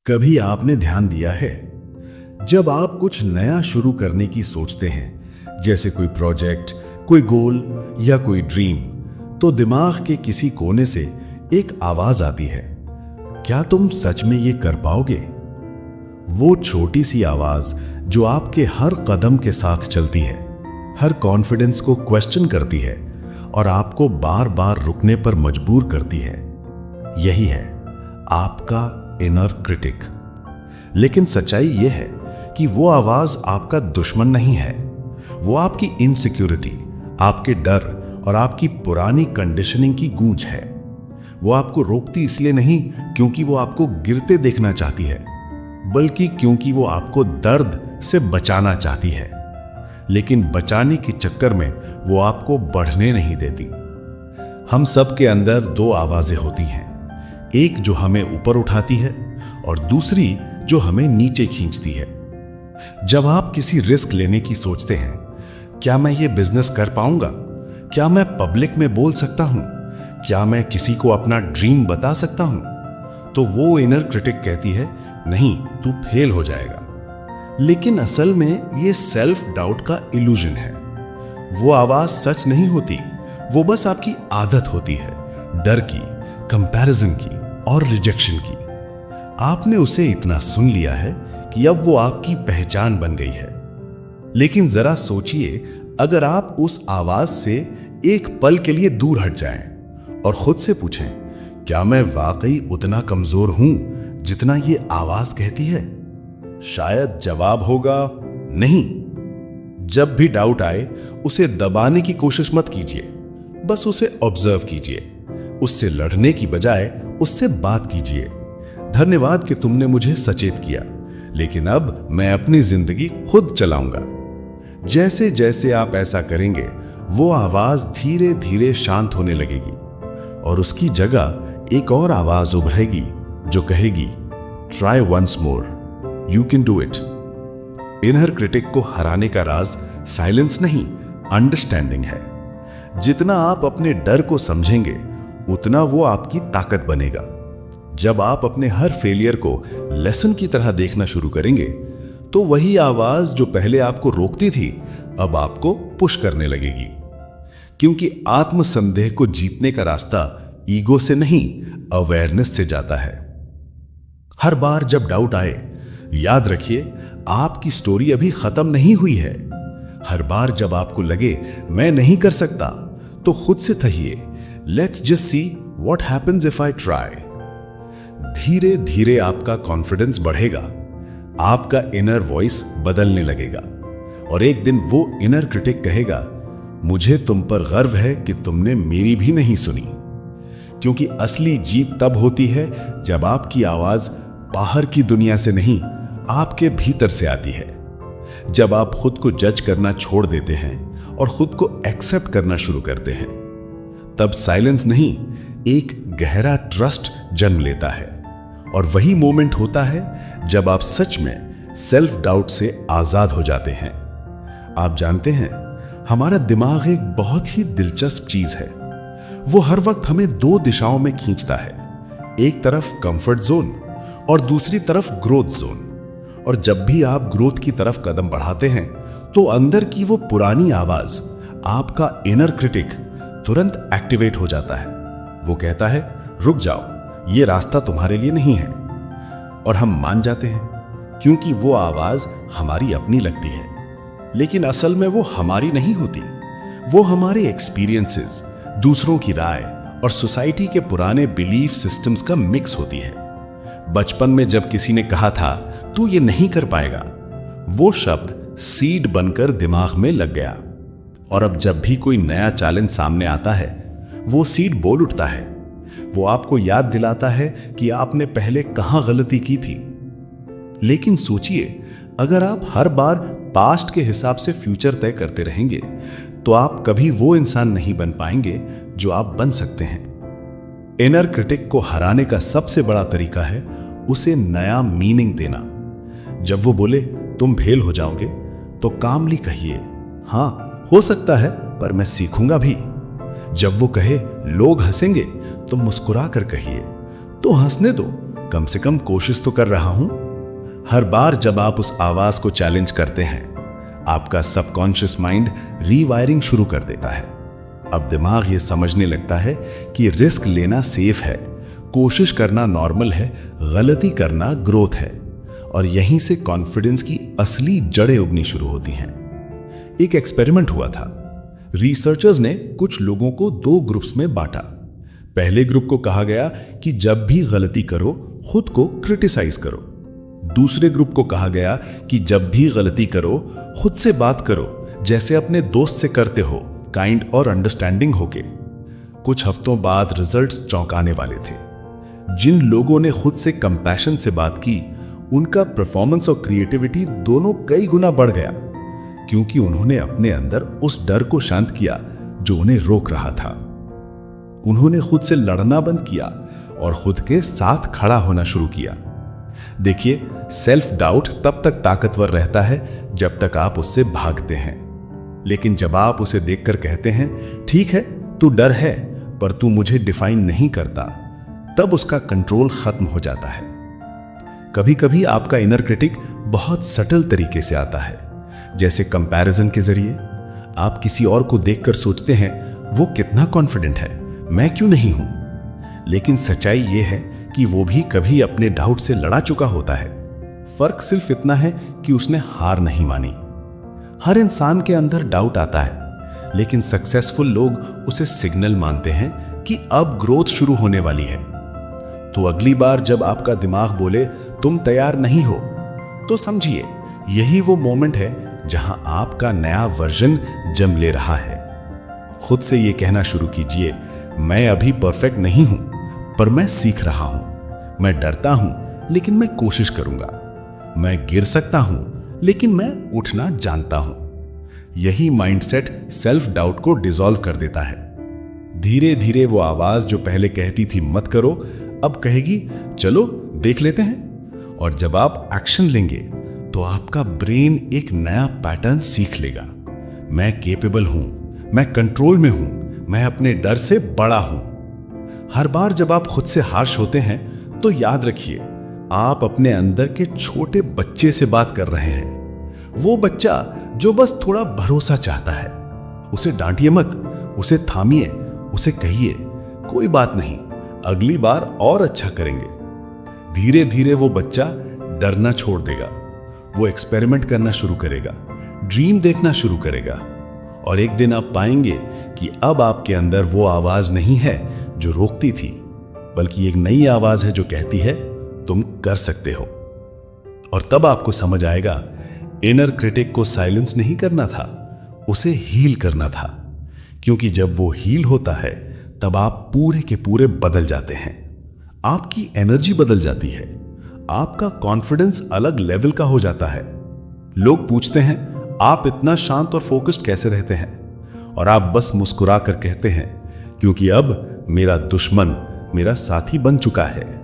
कभी आपने ध्यान दिया है, जब आप कुछ नया शुरू करने की सोचते हैं, जैसे कोई प्रोजेक्ट, कोई गोल या कोई ड्रीम, तो दिमाग के किसी कोने से एक आवाज आती है, क्या तुम सच में ये कर पाओगे? वो छोटी सी आवाज जो आपके हर कदम के साथ चलती है, हर कॉन्फिडेंस को क्वेश्चन करती है और आपको बार बार रुकने पर मजबूर करती है, यही है आपका इनर क्रिटिक। लेकिन सच्चाई यह है कि वो आवाज आपका दुश्मन नहीं है। वो आपकी इनसिक्योरिटी, आपके डर और आपकी पुरानी कंडीशनिंग की गूंज है। वो आपको रोकती इसलिए नहीं क्योंकि वो आपको गिरते देखना चाहती है, बल्कि क्योंकि वो आपको दर्द से बचाना चाहती है। लेकिन बचाने के चक्कर में वो आपको बढ़ने नहीं देती। हम सब के अंदर दो आवाजें होती हैं, एक जो हमें ऊपर उठाती है और दूसरी जो हमें नीचे खींचती है। जब आप किसी रिस्क लेने की सोचते हैं, क्या मैं ये बिजनेस कर पाऊंगा? क्या मैं पब्लिक में बोल सकता हूं? क्या मैं किसी को अपना ड्रीम बता सकता हूं? तो वो इनर क्रिटिक कहती है, नहीं, तू फेल हो जाएगा। लेकिन असल में ये सेल्फ डाउट का इल्यूजन है। वो आवाज सच नहीं होती, वो बस आपकी आदत होती है, डर की, कंपैरिजन की और रिजेक्शन की। आपने उसे इतना सुन लिया है कि अब वो आपकी पहचान बन गई है। लेकिन जरा सोचिए, अगर आप उस आवाज से एक पल के लिए दूर हट जाएं और खुद से पूछें, क्या मैं वाकई उतना कमजोर हूं जितना ये आवाज कहती है? शायद जवाब होगा नहीं। जब भी डाउट आए, उसे दबाने की कोशिश मत कीजिए, बस उसे ऑब्जर्व कीजिए। उससे लड़ने की बजाय उससे बात कीजिए। धन्यवाद कि तुमने मुझे सचेत किया, लेकिन अब मैं अपनी जिंदगी खुद चलाऊंगा। जैसे जैसे आप ऐसा करेंगे, वो आवाज धीरे धीरे शांत होने लगेगी और उसकी जगह एक और आवाज उभरेगी जो कहेगी, try once more, you can do it. Inner critic को हराने का राज साइलेंस नहीं, अंडरस्टैंडिंग है। जितना आप अपने डर को समझेंगे, उतना वो आपकी ताकत बनेगा। जब आप अपने हर फेलियर को लेसन की तरह देखना शुरू करेंगे, तो वही आवाज जो पहले आपको रोकती थी, अब आपको पुश करने लगेगी। क्योंकि आत्मसंदेह को जीतने का रास्ता ईगो से नहीं, अवेयरनेस से जाता है। हर बार जब डाउट आए, याद रखिए, आपकी स्टोरी अभी खत्म नहीं हुई है। हर बार जब आपको लगे मैं नहीं कर सकता, तो खुद से कहिए, let's just see what happens if I try. धीरे धीरे आपका कॉन्फिडेंस बढ़ेगा, आपका इनर वॉइस बदलने लगेगा और एक दिन वो इनर क्रिटिक कहेगा, मुझे तुम पर गर्व है कि तुमने मेरी भी नहीं सुनी। क्योंकि असली जीत तब होती है जब आपकी आवाज बाहर की दुनिया से नहीं, आपके भीतर से आती है। जब आप खुद को जज करना छोड़ देते हैं और खुद को एक्सेप्ट करना शुरू करते हैं, तब साइलेंस नहीं, एक गहरा ट्रस्ट जन्म लेता है। और वही मोमेंट होता है जब आप सच में सेल्फ डाउट से आजाद हो जाते हैं। आप जानते हैं, हमारा दिमाग एक बहुत ही दिलचस्प चीज है। वो हर वक्त हमें दो दिशाओं में खींचता है, एक तरफ कंफर्ट जोन और दूसरी तरफ ग्रोथ जोन। और जब भी आप ग्रोथ की तरफ कदम बढ़ाते हैं, तो अंदर की वो पुरानी आवाज, आपका इनर क्रिटिक, तुरंत एक्टिवेट हो जाता है। वो कहता है, रुक जाओ, ये रास्ता तुम्हारे लिए नहीं है। और हम मान जाते हैं, क्योंकि वो आवाज हमारी अपनी लगती है। लेकिन असल में वो हमारी नहीं होती। वो हमारे एक्सपीरियंसेस, दूसरों की राय और सोसाइटी के पुराने बिलीफ सिस्टम्स का मिक्स होती है। बचपन में जब किसी ने कहा था, तू ये नहीं कर पाएगा, वो शब्द सीड बनकर दिमाग में लग गया। और अब जब भी कोई नया चैलेंज सामने आता है, वो सीड बोल उठता है। वो आपको याद दिलाता है कि आपने पहले कहां गलती की थी। लेकिन सोचिए, अगर आप हर बार पास्ट के हिसाब से फ्यूचर तय करते रहेंगे, तो आप कभी वो इंसान नहीं बन पाएंगे जो आप बन सकते हैं। इनर क्रिटिक को हराने का सबसे बड़ा तरीका है उसे नया मीनिंग देना। जब वो बोले तुम फेल हो जाओगे, तो कामली कहिए, हाँ हो सकता है, पर मैं सीखूंगा भी। जब वो कहे लोग हंसेंगे, तो मुस्कुरा कर कहिए, तो हंसने दो, कम से कम कोशिश तो कर रहा हूं। हर बार जब आप उस आवाज को चैलेंज करते हैं, आपका सबकॉन्शियस माइंड रीवायरिंग शुरू कर देता है। अब दिमाग ये समझने लगता है कि रिस्क लेना सेफ है, कोशिश करना नॉर्मल है, गलती करना ग्रोथ है। और यहीं से कॉन्फिडेंस की असली जड़ें उगनी शुरू होती हैं। एक एक्सपेरिमेंट हुआ था। रिसर्चर्स ने कुछ लोगों को 2 ग्रुप्स में बांटा। पहले ग्रुप को कहा गया कि जब भी गलती करो खुद को क्रिटिसाइज करो। दूसरे ग्रुप को कहा गया कि जब भी गलती करो खुद से बात करो जैसे अपने दोस्त से करते हो, काइंड और अंडरस्टैंडिंग होके। कुछ हफ्तों बाद रिजल्ट्स चौंकाने वाले थे। जिन लोगों ने खुद से कंपैशन से बात की, उनका परफॉर्मेंस और क्रिएटिविटी दोनों कई गुना बढ़ गया, क्योंकि उन्होंने अपने अंदर उस डर को शांत किया जो उन्हें रोक रहा था। उन्होंने खुद से लड़ना बंद किया और खुद के साथ खड़ा होना शुरू किया। देखिए, सेल्फ डाउट तब तक ताकतवर रहता है जब तक आप उससे भागते हैं, लेकिन जब आप उसे देखकर कहते हैं, ठीक है तू डर है पर तू मुझे डिफाइन नहीं करता, तब उसका कंट्रोल खत्म हो जाता है। कभी कभी आपका इनर क्रिटिक बहुत सटल तरीके से आता है, जैसे कंपैरिजन के जरिए। आप किसी और को देखकर सोचते हैं, वो कितना कॉन्फिडेंट है, मैं क्यों नहीं हूं? लेकिन सच्चाई यह है कि वो भी कभी अपने डाउट से लड़ा चुका होता है। फर्क सिर्फ इतना है कि उसने हार नहीं मानी। हर इंसान के अंदर डाउट आता है, लेकिन सक्सेसफुल लोग उसे सिग्नल मानते हैं कि अब ग्रोथ शुरू होने वाली है। तो अगली बार जब आपका दिमाग बोले तुम तैयार नहीं हो, तो समझिए यही वो मोमेंट है जहां आपका नया वर्जन जन्म ले रहा है। खुद से ये कहना शुरू कीजिए, मैं अभी परफेक्ट नहीं हूं, पर मैं सीख रहा हूं। मैं डरता हूं, लेकिन मैं कोशिश करूंगा। मैं गिर सकता हूं, लेकिन मैं उठना जानता हूं। यही माइंडसेट सेल्फ डाउट को डिसॉल्व कर देता है। धीरे धीरे वो आवाज जो पहले कहती थी मत करो, अब कहेगी चलो देख लेते हैं। और जब आप एक्शन लेंगे तो आपका ब्रेन एक नया पैटर्न सीख लेगा। मैं केपेबल हूं, मैं कंट्रोल में हूं, मैं अपने डर से बड़ा हूं। हर बार जब आप खुद से हार्श होते हैं तो याद रखिए, आप अपने अंदर के छोटे बच्चे से बात कर रहे हैं। वो बच्चा जो बस थोड़ा भरोसा चाहता है। उसे डांटिए मत, उसे थामिए, उसे कहिए कोई बात नहीं, अगली बार और अच्छा करेंगे। धीरे धीरे वो बच्चा डरना छोड़ देगा। वो एक्सपेरिमेंट करना शुरू करेगा, ड्रीम देखना शुरू करेगा, और एक दिन आप पाएंगे कि अब आपके अंदर वो आवाज नहीं है जो रोकती थी, बल्कि एक नई आवाज है जो कहती है तुम कर सकते हो। और तब आपको समझ आएगा, इनर क्रिटिक को साइलेंस नहीं करना था, उसे हील करना था। क्योंकि जब वो हील होता है तब आप पूरे के पूरे बदल जाते हैं। आपकी एनर्जी बदल जाती है, आपका कॉन्फिडेंस अलग लेवल का हो जाता है। लोग पूछते हैं आप इतना शांत और फोकस्ड कैसे रहते हैं, और आप बस मुस्कुरा कर कहते हैं क्योंकि अब मेरा दुश्मन मेरा साथी बन चुका है।